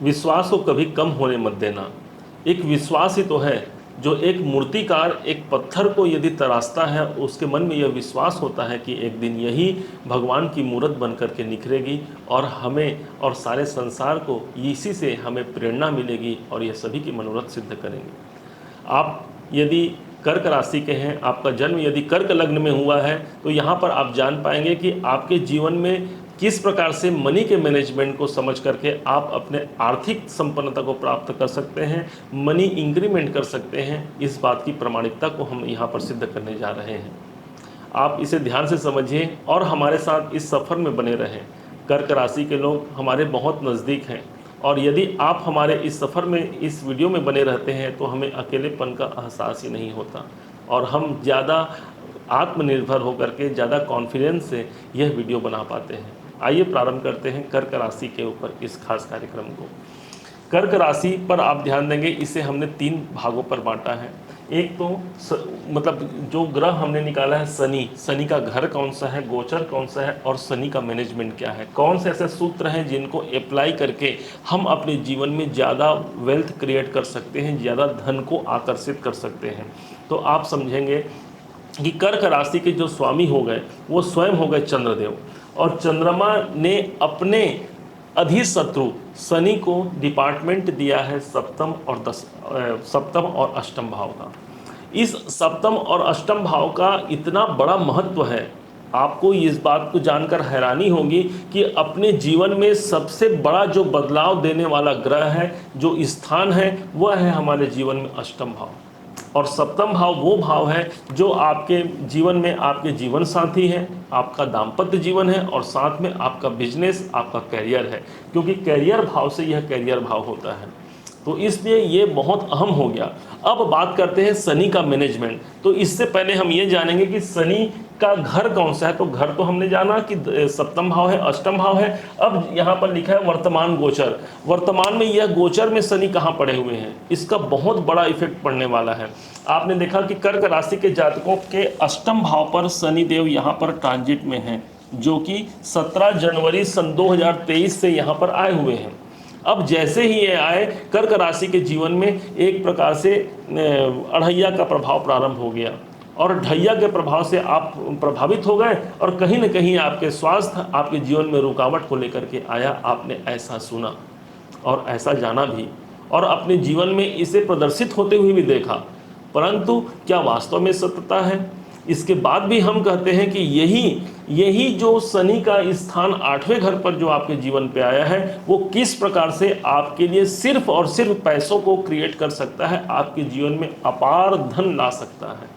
विश्वास को कभी कम होने मत देना। एक विश्वास ही तो है, जो एक मूर्तिकार एक पत्थर को यदि तराशता है, उसके मन में यह विश्वास होता है कि एक दिन यही भगवान की मूर्त बन कर के निखरेगी और हमें और सारे संसार को इसी से हमें प्रेरणा मिलेगी और यह सभी की मनोरथ सिद्ध करेंगे। आप यदि कर्क राशि के हैं, आपका जन्म यदि कर्क लग्न में हुआ है, तो यहाँ पर आप जान पाएंगे कि आपके जीवन में किस प्रकार से मनी के मैनेजमेंट को समझ करके आप अपने आर्थिक संपन्नता को प्राप्त कर सकते हैं, मनी इंक्रीमेंट कर सकते हैं। इस बात की प्रामाणिकता को हम यहाँ पर सिद्ध करने जा रहे हैं। आप इसे ध्यान से समझिए और हमारे साथ इस सफ़र में बने रहें। कर्क राशि के लोग हमारे बहुत नज़दीक हैं और यदि आप हमारे इस सफ़र में, इस वीडियो में बने रहते हैं, तो हमें अकेलेपन का एहसास ही नहीं होता और हम ज़्यादा आत्मनिर्भर होकर के ज़्यादा कॉन्फिडेंस से यह वीडियो बना पाते हैं। आइए प्रारंभ करते हैं कर्क राशि के ऊपर इस खास कार्यक्रम को। कर्क राशि पर आप ध्यान देंगे, इसे हमने 3 भागों पर बांटा है। एक तो मतलब जो ग्रह हमने निकाला है शनि, शनि का घर कौन सा है, गोचर कौन सा है और शनि का मैनेजमेंट क्या है, कौन से ऐसे सूत्र हैं जिनको अप्लाई करके हम अपने जीवन में ज़्यादा वेल्थ क्रिएट कर सकते हैं, ज़्यादा धन को आकर्षित कर सकते हैं। तो आप समझेंगे कि कर्क राशि के जो स्वामी हो गए वो स्वयं हो गए चंद्रदेव, और चंद्रमा ने अपने अधिशत्रु शनि को डिपार्टमेंट दिया है सप्तम और अष्टम भाव का। इस सप्तम और अष्टम भाव का इतना बड़ा महत्व है, आपको इस बात को जानकर हैरानी होगी कि अपने जीवन में सबसे बड़ा जो बदलाव देने वाला ग्रह है, जो स्थान है, वह है हमारे जीवन में अष्टम भाव। और सप्तम भाव वो भाव है जो आपके जीवन में आपके जीवन साथी हैं, आपका दाम्पत्य जीवन है और साथ में आपका बिजनेस, आपका कैरियर है, क्योंकि कैरियर भाव से यह कैरियर भाव होता है। तो इसलिए ये बहुत अहम हो गया। अब बात करते हैं शनि का मैनेजमेंट। तो इससे पहले हम ये जानेंगे कि शनि का घर कौन सा है। तो घर तो हमने जाना कि सप्तम भाव है, अष्टम भाव है। अब यहाँ पर लिखा है वर्तमान गोचर। वर्तमान में यह गोचर में शनि कहाँ पड़े हुए हैं, इसका बहुत बड़ा इफेक्ट पड़ने वाला है। आपने देखा कि कर्क राशि के जातकों के अष्टम भाव पर शनि देव यहाँ पर ट्रांजिट में हैं, जो कि 17 जनवरी सन 2023 से यहाँ पर आए हुए हैं। अब जैसे ही ये आए, कर्क राशि के जीवन में एक प्रकार से अढ़ैया का प्रभाव प्रारंभ हो गया और ढैया के प्रभाव से आप प्रभावित हो गए और कहीं न कहीं आपके स्वास्थ्य, आपके जीवन में रुकावट को लेकर के आया। आपने ऐसा सुना और ऐसा जाना भी और अपने जीवन में इसे प्रदर्शित होते हुए भी देखा, परंतु क्या वास्तव में सत्यता है? इसके बाद भी हम कहते हैं कि यही जो शनि का स्थान 8वें घर पर जो आपके जीवन पे आया है, वो किस प्रकार से आपके लिए सिर्फ और सिर्फ पैसों को क्रिएट कर सकता है, आपके जीवन में अपार धन ला सकता है।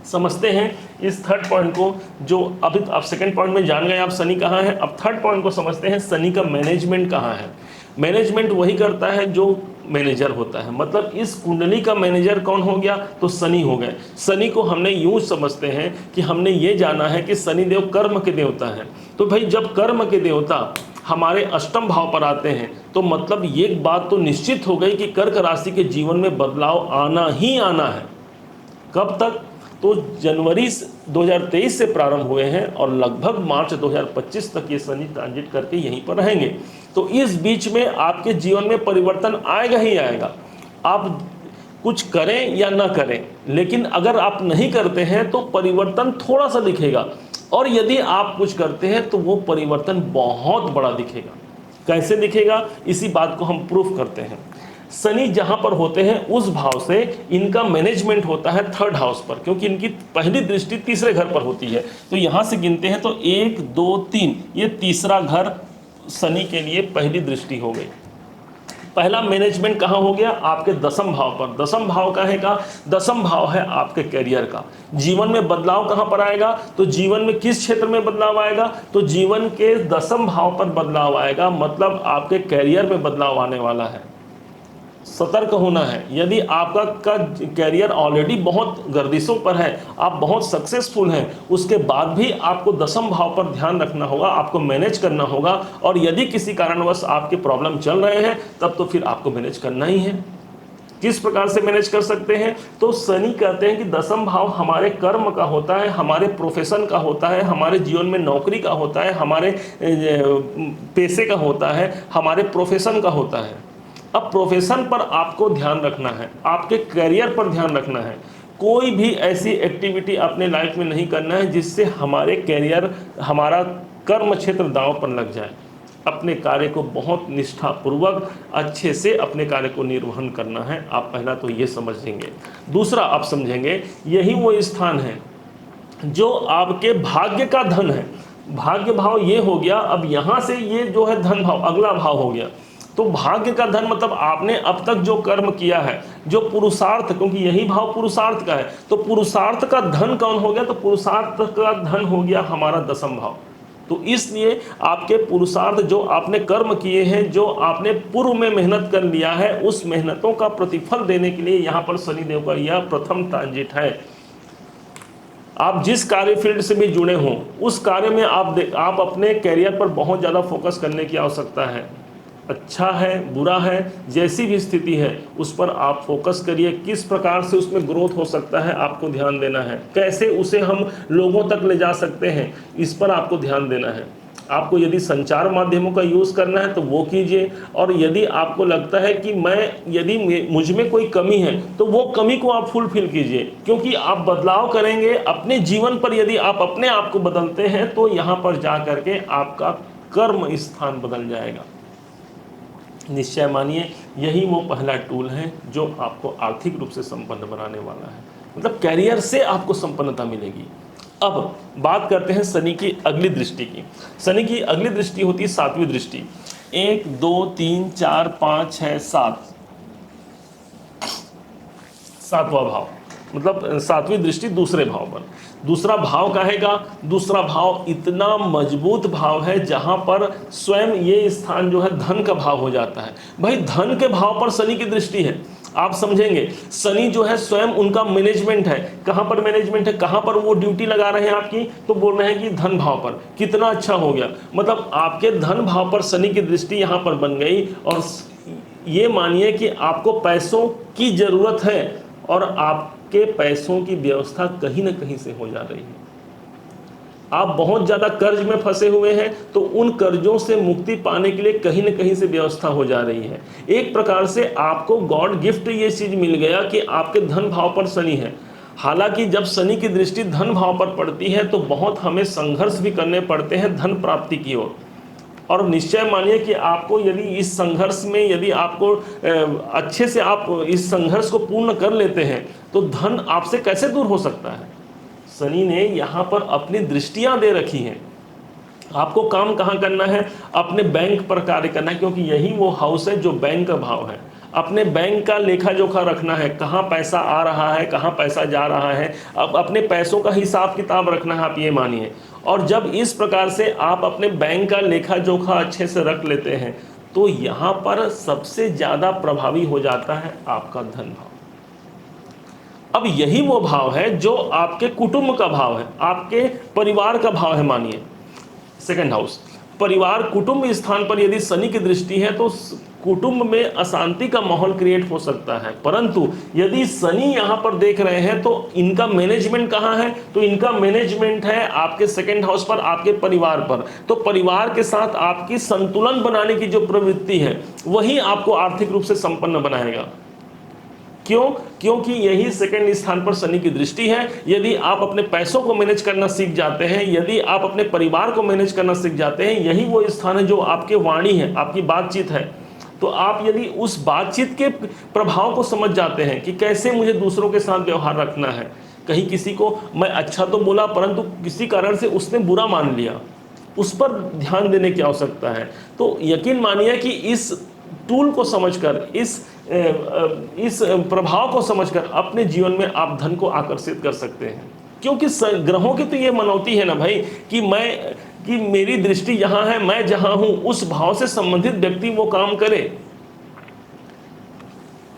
समझते हैं इस थर्ड पॉइंट को, जो अभी आप सेकंड पॉइंट में जान गए आप शनि कहाँ है। अब थर्ड पॉइंट को समझते हैं, शनि का मैनेजमेंट कहाँ है। मैनेजमेंट वही करता है जो मैनेजर होता है, मतलब इस कुंडली का मैनेजर कौन हो गया, तो शनि हो गए। शनि को हमने यूं समझते हैं कि हमने ये जाना है कि शनि देव कर्म के देवता हैं। तो भाई जब कर्म के देवता हमारे अष्टम भाव पर आते हैं, तो मतलब ये बात तो निश्चित हो गई कि कर्क राशि के जीवन में बदलाव आना ही आना है। कब तक? तो जनवरी 2023 से प्रारंभ हुए हैं और लगभग मार्च 2025 तक ये शनि ट्रांजिट करके यहीं पर रहेंगे। तो इस बीच में आपके जीवन में परिवर्तन आएगा ही आएगा, आप कुछ करें या ना करें। लेकिन अगर आप नहीं करते हैं तो परिवर्तन थोड़ा सा दिखेगा, और यदि आप कुछ करते हैं तो वो परिवर्तन बहुत बड़ा दिखेगा। कैसे दिखेगा, इसी बात को हम प्रूफ करते हैं। शनि जहां पर होते हैं उस भाव से इनका मैनेजमेंट होता है थर्ड हाउस पर, क्योंकि इनकी पहली दृष्टि तीसरे घर पर होती है। तो यहां से गिनते हैं तो 1 2 3, ये तीसरा घर शनि के लिए पहली दृष्टि हो गई। पहला मैनेजमेंट कहाँ हो गया, आपके दसम भाव पर। दसम भाव का है का, दसम भाव है आपके कैरियर का। जीवन में बदलाव कहाँ पर आएगा, तो जीवन में किस क्षेत्र में बदलाव आएगा, तो जीवन के दसम भाव पर बदलाव आएगा, मतलब आपके कैरियर में बदलाव आने वाला है। सतर्क होना है। यदि आपका कैरियर ऑलरेडी बहुत गर्दिशों पर है, आप बहुत सक्सेसफुल हैं, उसके बाद भी आपको दसम भाव पर ध्यान रखना होगा, आपको मैनेज करना होगा। और यदि किसी कारणवश आपके प्रॉब्लम चल रहे हैं, तब तो फिर आपको मैनेज करना ही है। किस प्रकार से मैनेज कर सकते हैं? तो शनि कहते हैं कि दसम भाव हमारे कर्म का होता है, हमारे प्रोफेशन का होता है, हमारे जीवन में नौकरी का होता है, हमारे पेशे का होता है, हमारे प्रोफेशन का होता है। अब प्रोफेशन पर आपको ध्यान रखना है, आपके करियर पर ध्यान रखना है। कोई भी ऐसी एक्टिविटी अपने लाइफ में नहीं करना है जिससे हमारे करियर, हमारा कर्म क्षेत्र दांव पर लग जाए। अपने कार्य को बहुत निष्ठापूर्वक अच्छे से अपने कार्य को निर्वहन करना है। आप पहला तो ये समझेंगे। दूसरा आप समझेंगे, यही वो स्थान है जो आपके भाग्य का धन है। भाग्य भाव ये हो गया, अब यहाँ से ये जो है धन भाव अगला भाव हो गया। तो भाग्य का धन मतलब आपने अब तक जो कर्म किया है, जो पुरुषार्थ, क्योंकि यही भाव पुरुषार्थ का है, तो पुरुषार्थ का धन कौन हो गया? तो पुरुषार्थ का धन हो गया हमारा दसम भाव। तो इसलिए आपके पुरुषार्थ जो आपने कर्म किए हैं, जो आपने पूर्व में मेहनत कर लिया है, उस मेहनतों का प्रतिफल देने के लिए यहाँ पर शनिदेव का यह प्रथम ट्रांजिट है। आप जिस कार्य फील्ड से भी जुड़े हों, उस कार्य में आप अपने कैरियर पर बहुत ज़्यादा फोकस करने की आवश्यकता है। अच्छा है, बुरा है, जैसी भी स्थिति है उस पर आप फोकस करिए। किस प्रकार से उसमें ग्रोथ हो सकता है आपको ध्यान देना है, कैसे उसे हम लोगों तक ले जा सकते हैं इस पर आपको ध्यान देना है। आपको यदि संचार माध्यमों का यूज़ करना है तो वो कीजिए, और यदि आपको लगता है कि यदि मुझ में कोई कमी है तो वो कमी को आप फुलफिल कीजिए, क्योंकि आप बदलाव करेंगे अपने जीवन पर। यदि आप अपने आप को बदलते हैं तो यहाँ पर जा करके आपका कर्म स्थान बदल जाएगा। निश्चय मानिए यही वो पहला टूल है जो आपको आर्थिक रूप से संपन्न बनाने वाला है, मतलब कैरियर से आपको संपन्नता मिलेगी। अब बात करते हैं शनि की अगली दृष्टि की। शनि की अगली दृष्टि होती है सातवीं दृष्टि। 1 2 3 4 5 6 7, सातवां भाव, मतलब सातवीं दृष्टि दूसरे भाव पर। दूसरा भाव कहेगा, दूसरा भाव इतना मजबूत भाव है जहां पर स्वयं ये स्थान जो है धन का भाव हो जाता है। भाई धन के भाव पर शनि की दृष्टि है, आप समझेंगे। शनि जो है स्वयं उनका मैनेजमेंट है। कहां पर मैनेजमेंट है, कहां पर वो ड्यूटी लगा रहे हैं आपकी? तो बोल रहे हैं कि धन भाव पर। कितना अच्छा हो गया, मतलब आपके धन भाव पर शनि की दृष्टि यहां पर बन गई। और ये मानिए कि आपको पैसों की जरूरत है और आपके पैसों की व्यवस्था कहीं ना कहीं से हो जा रही है। आप बहुत ज़्यादा कर्ज में फंसे हुए हैं तो उन कर्जों से मुक्ति पाने के लिए कहीं न कहीं से व्यवस्था हो जा रही है। एक प्रकार से आपको गॉड गिफ्ट ये चीज़ मिल गया कि आपके धन भाव पर शनि है। हालांकि जब शनि की दृष्टि धन भाव पर पड़ती है तो बहुत हमें संघर्ष भी करने पड़ते हैं धन प्राप्ति की ओर। और निश्चय मानिए कि आपको यदि इस संघर्ष में, यदि आपको अच्छे से आप इस संघर्ष को पूर्ण कर लेते हैं तो धन आपसे कैसे दूर हो सकता है। शनि ने यहाँ पर अपनी दृष्टियाँ दे रखी हैं। आपको काम कहाँ करना है? अपने बैंक पर कार्य करना है, क्योंकि यही वो हाउस है जो बैंक का भाव है। अपने बैंक का लेखा जोखा रखना है, कहाँ पैसा आ रहा है, कहाँ पैसा जा रहा है। अब अपने पैसों का हिसाब किताब रखना है, आप ये मानिए। और जब इस प्रकार से आप अपने बैंक का लेखा जोखा अच्छे से रख लेते हैं तो यहाँ पर सबसे ज़्यादा प्रभावी हो जाता है आपका धन भाव। अब यही वो भाव है जो आपके कुटुंब का भाव है, आपके परिवार का भाव है। मानिए सेकंड हाउस, परिवार कुटुंब स्थान पर यदि शनि की दृष्टि है तो कुटुंब में अशांति का माहौल क्रिएट हो सकता है। परंतु यदि शनि यहाँ पर देख रहे हैं तो इनका मैनेजमेंट कहाँ है? तो इनका मैनेजमेंट है आपके सेकंड हाउस पर, आपके परिवार पर। तो परिवार के साथ आपकी संतुलन बनाने की जो प्रवृत्ति है वही आपको आर्थिक रूप से संपन्न बनाएगा। क्यों? क्योंकि यही सेकंड स्थान पर शनि की दृष्टि है। यदि आप अपने पैसों को मैनेज करना सीख जाते हैं, यदि आप अपने परिवार को मैनेज करना सीख जाते हैं, यही वो स्थान है जो आपके वाणी है, आपकी बातचीत है। तो आप यदि उस बातचीत के प्रभाव को समझ जाते हैं कि कैसे मुझे दूसरों के साथ व्यवहार रखना है, कहीं किसी को मैं अच्छा तो बोला परंतु किसी कारण से उसने बुरा मान लिया, उस पर ध्यान देने की आवश्यकता है। तो यकीन मानिए कि इस टूल को समझकर, इस प्रभाव को समझकर अपने जीवन में आप धन को आकर्षित कर सकते हैं। क्योंकि ग्रहों की तो ये मनौती है ना भाई कि मेरी दृष्टि यहाँ है, मैं जहाँ हूँ उस भाव से संबंधित व्यक्ति वो काम करे।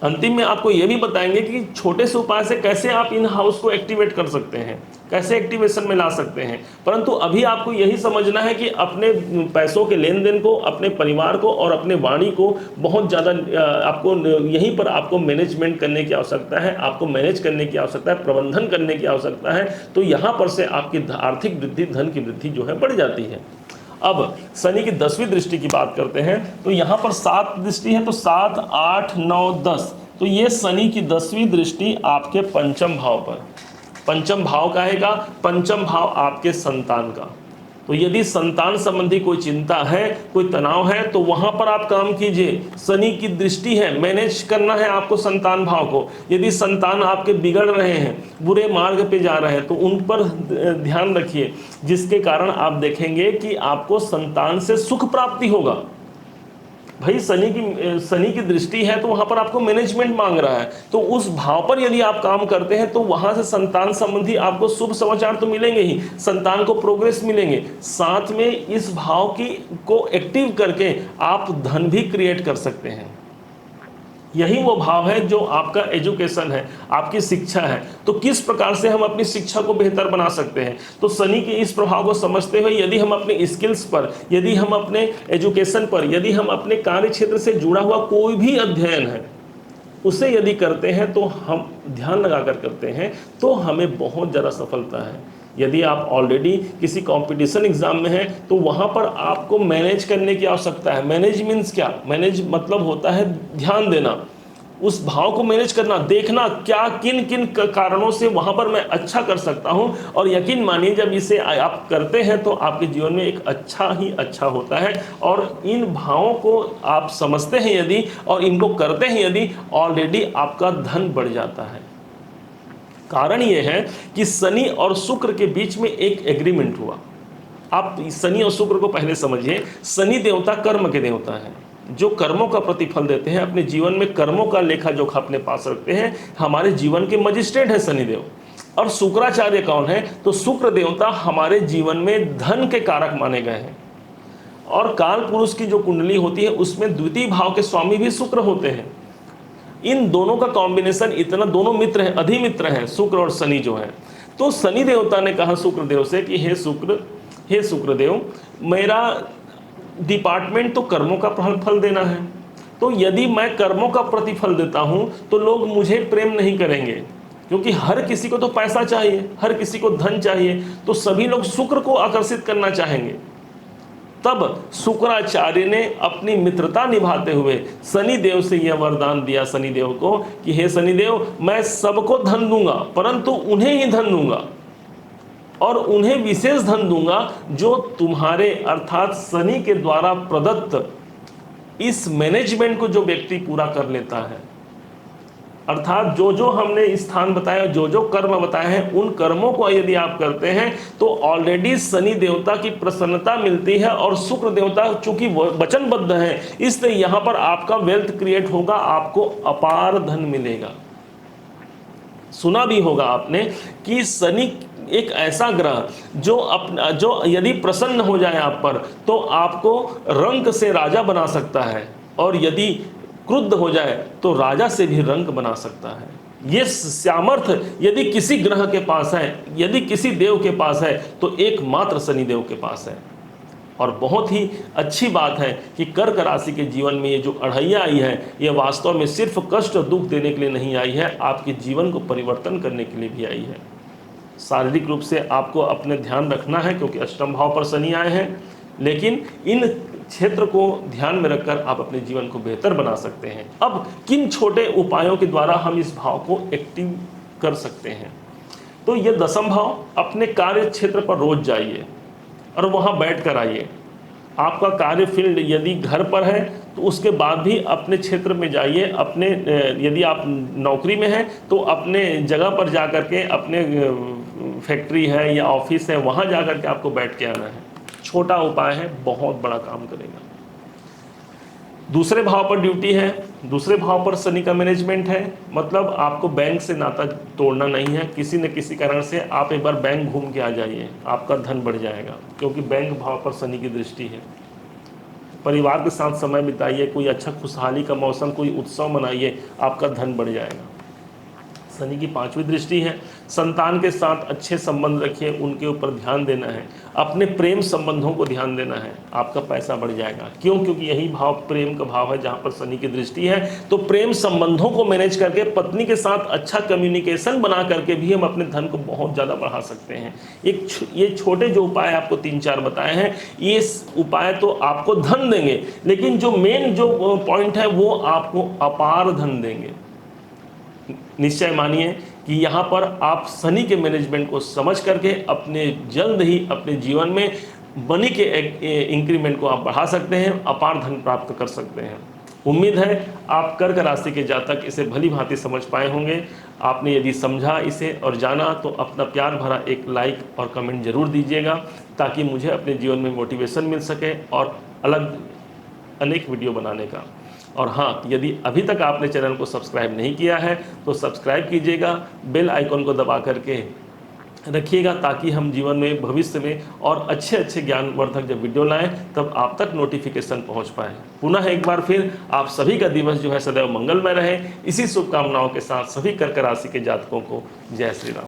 अंतिम में आपको ये भी बताएंगे कि छोटे से उपाय से कैसे आप इन हाउस को एक्टिवेट कर सकते हैं, कैसे एक्टिवेशन में ला सकते हैं। परंतु अभी आपको यही समझना है कि अपने पैसों के लेन देन को, अपने परिवार को और अपने वाणी को बहुत ज़्यादा आपको यहीं पर आपको मैनेजमेंट करने की आवश्यकता है, आपको मैनेज करने की आवश्यकता है, प्रबंधन करने की आवश्यकता है। तो यहाँ पर से आपकी आर्थिक वृद्धि, धन की वृद्धि जो है बढ़ जाती है। अब शनि की 10वीं दृष्टि की बात करते हैं तो यहाँ पर 7 दृष्टि है, तो 7, 8, 9, 10, तो ये शनि की 10वीं दृष्टि आपके पंचम भाव पर। पंचम भाव का है, पंचम भाव आपके संतान का। तो यदि संतान संबंधी कोई चिंता है, कोई तनाव है, तो वहां पर आप काम कीजिए। शनि की दृष्टि है, मैनेज करना है आपको संतान भाव को। यदि संतान आपके बिगड़ रहे हैं, बुरे मार्ग पे जा रहे हैं, तो उन पर ध्यान रखिए, जिसके कारण आप देखेंगे कि आपको संतान से सुख प्राप्ति होगा। भाई शनि की दृष्टि है तो वहां पर आपको मैनेजमेंट मांग रहा है, तो उस भाव पर यदि आप काम करते हैं तो वहां से संतान संबंधी आपको शुभ समाचार तो मिलेंगे ही, संतान को प्रोग्रेस मिलेंगे, साथ में इस भाव को एक्टिव करके आप धन भी क्रिएट कर सकते हैं। यही वो भाव है जो आपका एजुकेशन है, आपकी शिक्षा है। तो किस प्रकार से हम अपनी शिक्षा को बेहतर बना सकते हैं, तो शनि के इस प्रभाव को समझते हुए यदि हम अपने स्किल्स पर, यदि हम अपने एजुकेशन पर, यदि हम अपने कार्य क्षेत्र से जुड़ा हुआ कोई भी अध्ययन है उसे यदि करते हैं, तो हम ध्यान लगाकर करते हैं, तो हमें बहुत ज़्यादा सफलता है। यदि आप ऑलरेडी किसी कंपटीशन एग्जाम में हैं तो वहाँ पर आपको मैनेज करने की आवश्यकता है। मैनेज मीन्स क्या? मैनेज मतलब होता है ध्यान देना, उस भाव को मैनेज करना, देखना क्या किन किन कारणों से वहाँ पर मैं अच्छा कर सकता हूँ। और यकीन मानिए जब इसे आप करते हैं तो आपके जीवन में एक अच्छा ही अच्छा होता है। और इन भावों को आप समझते हैं यदि और इनको करते हैं यदि, ऑलरेडी आपका धन बढ़ जाता है। कारण यह है कि शनि और शुक्र के बीच में एक एग्रीमेंट हुआ। आप शनि और शुक्र को पहले समझिए। शनि देवता कर्म के देवता हैं, जो कर्मों का प्रतिफल देते हैं, अपने जीवन में कर्मों का लेखा जोखा अपने पास रखते हैं। हमारे जीवन के मजिस्ट्रेट है शनिदेव। और शुक्राचार्य कौन है? तो शुक्र देवता हमारे जीवन में धन के कारक माने गए हैं। और काल पुरुष की जो कुंडली होती है उसमें द्वितीय भाव के स्वामी भी शुक्र होते हैं। इन दोनों का कॉम्बिनेशन इतना, दोनों मित्र हैं, अधिमित्र हैं, शुक्र और शनि जो है। तो शनि देवता ने कहा शुक्रदेव से कि हे शुक्रदेव, मेरा डिपार्टमेंट तो कर्मों का फल देना है, तो यदि मैं कर्मों का प्रतिफल देता हूं तो लोग मुझे प्रेम नहीं करेंगे, क्योंकि हर किसी को तो पैसा चाहिए, हर किसी को धन चाहिए, तो सभी लोग शुक्र को आकर्षित करना चाहेंगे। तब शुक्राचार्य ने अपनी मित्रता निभाते हुए शनिदेव से यह वरदान दिया शनिदेव को कि हे शनिदेव, मैं सबको धन दूंगा परंतु उन्हें ही धन दूंगा, और उन्हें विशेष धन दूंगा जो तुम्हारे अर्थात शनि के द्वारा प्रदत्त इस मैनेजमेंट को जो व्यक्ति पूरा कर लेता है। अर्थात जो जो हमने स्थान बताया, जो जो कर्म बताए हैं, उन कर्मों को यदि आप करते हैं तो ऑलरेडी शनि देवता की प्रसन्नता मिलती है। और शुक्र देवता चूंकि वचनबद्ध है, इसलिए यहाँ पर आपका वेल्थ क्रिएट होगा, आपको अपार धन मिलेगा। सुना भी होगा आपने कि शनि एक ऐसा ग्रह जो यदि प्रसन्न हो जाए आप पर तो आपको रंक से राजा बना सकता है, और यदि क्रुद्ध हो जाए तो राजा से भी रंक बना सकता है। ये सामर्थ्य यदि किसी ग्रह के पास है, यदि किसी देव के पास है, तो एकमात्र शनिदेव के पास है। और बहुत ही अच्छी बात है कि कर्क राशि के जीवन में ये जो अढ़ैया आई है, ये वास्तव में सिर्फ कष्ट और दुख देने के लिए नहीं आई है, आपके जीवन को परिवर्तन करने के लिए भी आई है। शारीरिक रूप से आपको अपने ध्यान रखना है क्योंकि अष्टम भाव पर शनि आए हैं, लेकिन इन क्षेत्र को ध्यान में रखकर आप अपने जीवन को बेहतर बना सकते हैं। अब किन छोटे उपायों के द्वारा हम इस भाव को एक्टिव कर सकते हैं? तो ये दसम भाव, अपने कार्य क्षेत्र पर रोज जाइए और वहाँ बैठ कर आइए। आपका कार्य फील्ड यदि घर पर है तो उसके बाद भी अपने क्षेत्र में जाइए। अपने यदि आप नौकरी में हैं तो अपने जगह पर जा कर के, अपने फैक्ट्री है या ऑफिस है, वहाँ जा कर के आपको बैठ के आना है। छोटा उपाय है, बहुत बड़ा काम करेगा। दूसरे भाव पर ड्यूटी है, दूसरे भाव पर शनि का मैनेजमेंट है, मतलब आपको बैंक से नाता तोड़ना नहीं है। किसी न किसी कारण से आप एक बार बैंक घूम के आ जाइए, आपका धन बढ़ जाएगा, क्योंकि बैंक भाव पर शनि की दृष्टि है। परिवार के साथ समय बिताइए, कोई अच्छा खुशहाली का मौसम, कोई उत्सव मनाइए, आपका धन बढ़ जाएगा। शनि की 5वीं दृष्टि है। संतान के साथ अच्छे संबंध रखिए, उनके ऊपर ध्यान देना है, अपने प्रेम संबंधों को ध्यान देना है, आपका पैसा बढ़ जाएगा। क्यों? क्योंकि यही भाव प्रेम का भाव है जहाँ पर शनि की दृष्टि है। तो प्रेम संबंधों को मैनेज करके पत्नी के साथ अच्छा कम्युनिकेशन बना करके भी हम अपने धन को बहुत ज़्यादा बढ़ा सकते हैं। ये छोटे जो उपाय आपको 3-4 बताए हैं, ये उपाय तो आपको धन देंगे, लेकिन जो मेन जो पॉइंट है वो आपको अपार धन देंगे। निश्चय मानिए कि यहाँ पर आप शनि के मैनेजमेंट को समझ करके अपने जल्द ही अपने जीवन में मनी के इंक्रीमेंट को आप बढ़ा सकते हैं, अपार धन प्राप्त कर सकते हैं। उम्मीद है आप कर्क राशि के जातक इसे भली भांति समझ पाए होंगे। आपने यदि समझा इसे और जाना तो अपना प्यार भरा एक लाइक और कमेंट जरूर दीजिएगा, ताकि मुझे अपने जीवन में मोटिवेशन मिल सके और अनेक वीडियो बनाने का। और हाँ, यदि अभी तक आपने चैनल को सब्सक्राइब नहीं किया है तो सब्सक्राइब कीजिएगा, बेल आइकॉन को दबा करके रखिएगा, ताकि हम जीवन में भविष्य में और अच्छे ज्ञानवर्धक जब वीडियो लाएं तब आप तक नोटिफिकेशन पहुंच पाए। पुनः एक बार फिर आप सभी का दिवस जो है सदैव मंगलमय रहे। इसी शुभकामनाओं के साथ सभी कर्क राशि के जातकों को जय श्री राम।